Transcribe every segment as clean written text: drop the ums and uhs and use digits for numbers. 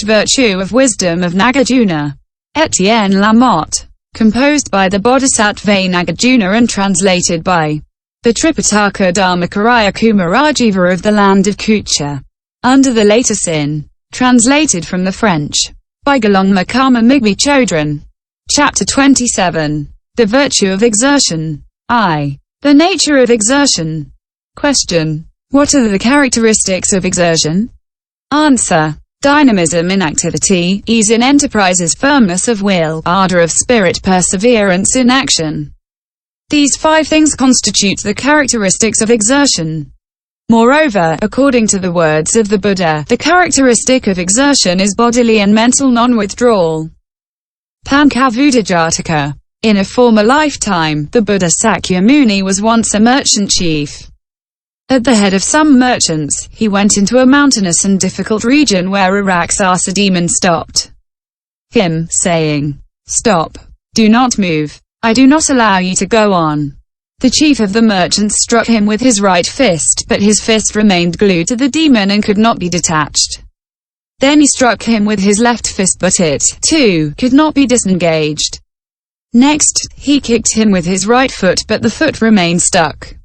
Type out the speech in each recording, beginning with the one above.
virtue of wisdom of Nagarjuna. Etienne Lamotte. Composed by the bodhisattva Nagarjuna and translated by the Tripitaka Dharmakaya Kumarajiva of the land of Kucha. Under the later sin. Translated from the French. By Galongma Karma Migmi Chodron. Chapter 27. The virtue of exertion. I. The nature of exertion. Question. What are the characteristics of exertion? Answer. Dynamism in activity, ease in enterprises, firmness of will, ardor of spirit, perseverance in action. These 5 things constitute the characteristics of exertion. Moreover, according to the words of the Buddha, the characteristic of exertion is bodily and mental non-withdrawal. Pankavudajataka. In a former lifetime, the Buddha Sakyamuni was once a merchant chief. At the head of some merchants, he went into a mountainous and difficult region where a Raksasa demon stopped him, saying, "Stop. Do not move. I do not allow you to go on." The chief of the merchants struck him with his right fist, but his fist remained glued to the demon and could not be detached. Then he struck him with his left fist, but it, too, could not be disengaged. Next, he kicked him with his right foot, but the foot remained stuck.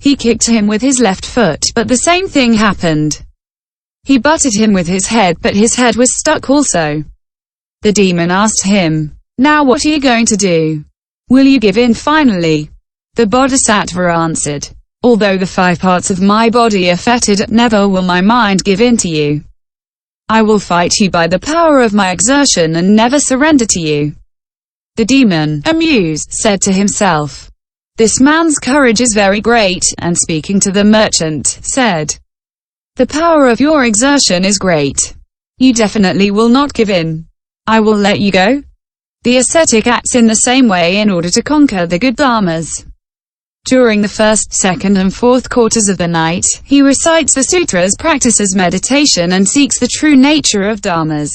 He kicked him with his left foot, but the same thing happened. He butted him with his head, but his head was stuck also. The demon asked him, "Now what are you going to do? Will you give in finally?" The bodhisattva answered, "Although the 5 parts of my body are fettered, never will my mind give in to you. I will fight you by the power of my exertion and never surrender to you." The demon, amused, said to himself, "This man's courage is very great," and speaking to the merchant, said, "The power of your exertion is great. You definitely will not give in. I will let you go." The ascetic acts in the same way in order to conquer the good dharmas. During the 1st, 2nd and 4th quarters of the night, he recites the sutras, practices meditation and seeks the true nature of dharmas.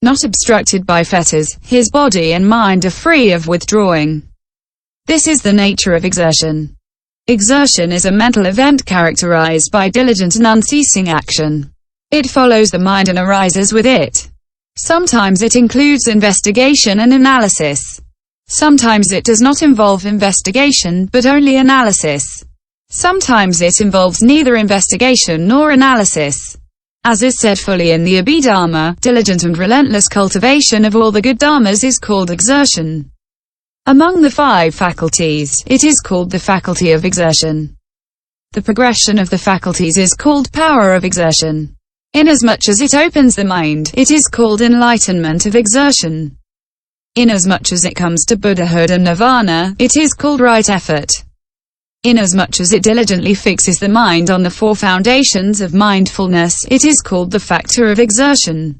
Not obstructed by fetters, his body and mind are free of withdrawing. This is the nature of exertion. Exertion is a mental event characterized by diligent and unceasing action. It follows the mind and arises with it. Sometimes it includes investigation and analysis. Sometimes it does not involve investigation, but only analysis. Sometimes it involves neither investigation nor analysis. As is said fully in the Abhidharma, diligent and relentless cultivation of all the good dharmas is called exertion. Among the 5 faculties, it is called the faculty of exertion. The progression of the faculties is called power of exertion. Inasmuch as it opens the mind, it is called enlightenment of exertion. Inasmuch as it comes to Buddhahood and nirvana, it is called right effort. Inasmuch as it diligently fixes the mind on the 4 foundations of mindfulness, it is called the factor of exertion.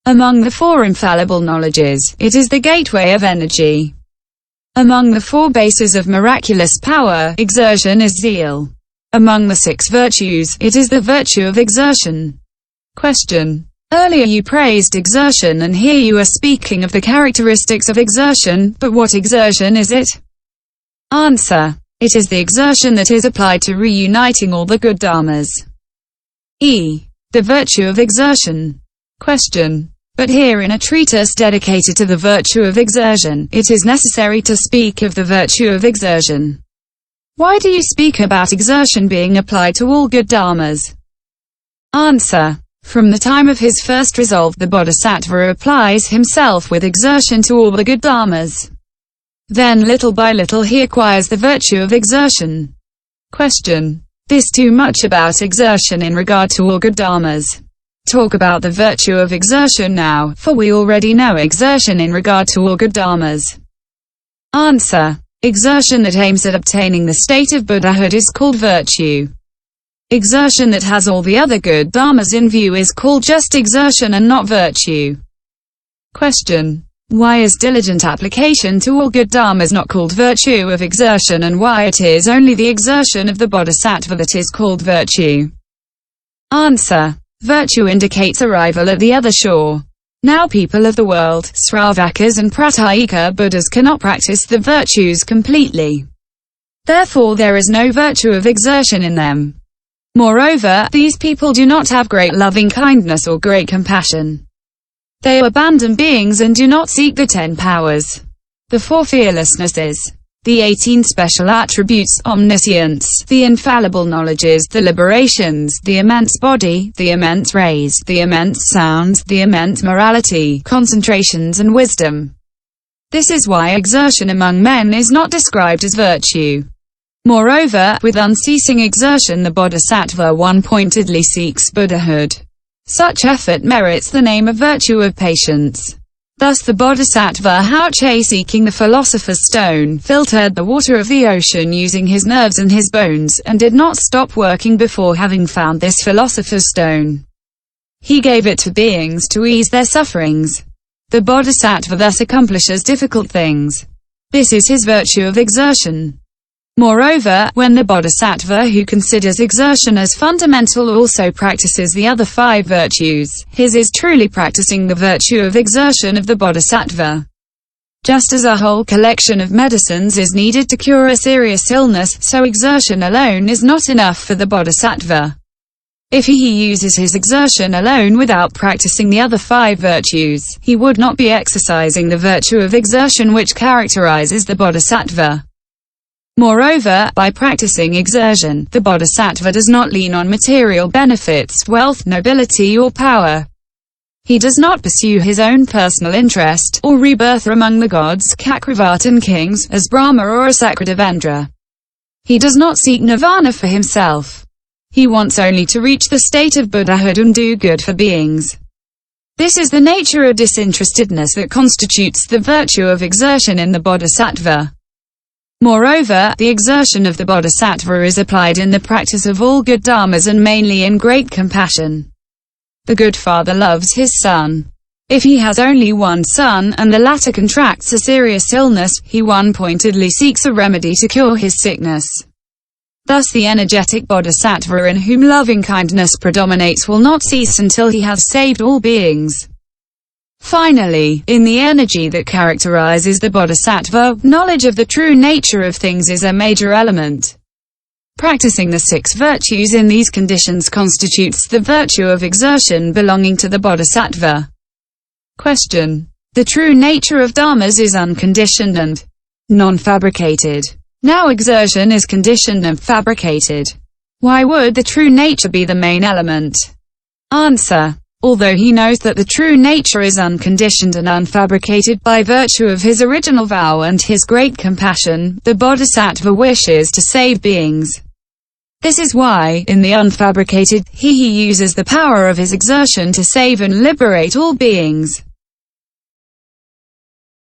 Among the 4 infallible knowledges, it is the gateway of energy. Among the 4 bases of miraculous power, exertion is zeal. Among the 6 virtues, it is the virtue of exertion. Question. Earlier you praised exertion, and here you are speaking of the characteristics of exertion, but what exertion is it? Answer. It is the exertion that is applied to reuniting all the good dharmas. The virtue of exertion. Question. But here in a treatise dedicated to the virtue of exertion, it is necessary to speak of the virtue of exertion. Why do you speak about exertion being applied to all good dharmas? Answer. From the time of his first resolve, the bodhisattva applies himself with exertion to all the good dharmas. Then little by little he acquires the virtue of exertion. Question. This too much about exertion in regard to all good dharmas. Talk about the virtue of exertion now, for we already know exertion in regard to all good dharmas. Answer. Exertion that aims at obtaining the state of Buddhahood is called virtue. Exertion that has all the other good dharmas in view is called just exertion and not virtue. Question. Why is diligent application to all good dharmas not called virtue of exertion, and why it is only the exertion of the bodhisattva that is called virtue? Answer. Virtue indicates arrival at the other shore. Now people of the world, sravakas and pratyekabuddhas cannot practice the virtues completely. Therefore there is no virtue of exertion in them. Moreover, these people do not have great loving kindness or great compassion. They abandon beings and do not seek the 10 powers, the 4 fearlessnesses, the 18 special attributes, omniscience, the infallible knowledges, the liberations, the immense body, the immense rays, the immense sounds, the immense morality, concentrations and wisdom. This is why exertion among men is not described as virtue. Moreover, with unceasing exertion the bodhisattva one-pointedly seeks Buddhahood. Such effort merits the name of virtue of patience. Thus the bodhisattva Houche, seeking the philosopher's stone, filtered the water of the ocean using his nerves and his bones, and did not stop working before having found this philosopher's stone. He gave it to beings to ease their sufferings. The bodhisattva thus accomplishes difficult things. This is his virtue of exertion. Moreover, when the bodhisattva who considers exertion as fundamental also practices the other 5 virtues, his is truly practicing the virtue of exertion of the bodhisattva. Just as a whole collection of medicines is needed to cure a serious illness, so exertion alone is not enough for the bodhisattva. If he uses his exertion alone without practicing the other 5 virtues, he would not be exercising the virtue of exertion which characterizes the bodhisattva. Moreover, by practicing exertion, the bodhisattva does not lean on material benefits, wealth, nobility or power. He does not pursue his own personal interest, or rebirth among the gods, Chakravartin kings, as Brahma or a Sakradevendra. He does not seek nirvana for himself. He wants only to reach the state of Buddhahood and do good for beings. This is the nature of disinterestedness that constitutes the virtue of exertion in the bodhisattva. Moreover, the exertion of the bodhisattva is applied in the practice of all good dharmas and mainly in great compassion. The good father loves his son. If he has only one son, and the latter contracts a serious illness, he one-pointedly seeks a remedy to cure his sickness. Thus the energetic bodhisattva in whom loving-kindness predominates will not cease until he has saved all beings. Finally, in the energy that characterizes the bodhisattva, knowledge of the true nature of things is a major element. Practicing the 6 virtues in these conditions constitutes the virtue of exertion belonging to the bodhisattva. Question. The true nature of dharmas is unconditioned and non-fabricated. Now exertion is conditioned and fabricated. Why would the true nature be the main element? Answer. Although he knows that the true nature is unconditioned and unfabricated by virtue of his original vow and his great compassion, the bodhisattva wishes to save beings. This is why, in the unfabricated, he uses the power of his exertion to save and liberate all beings.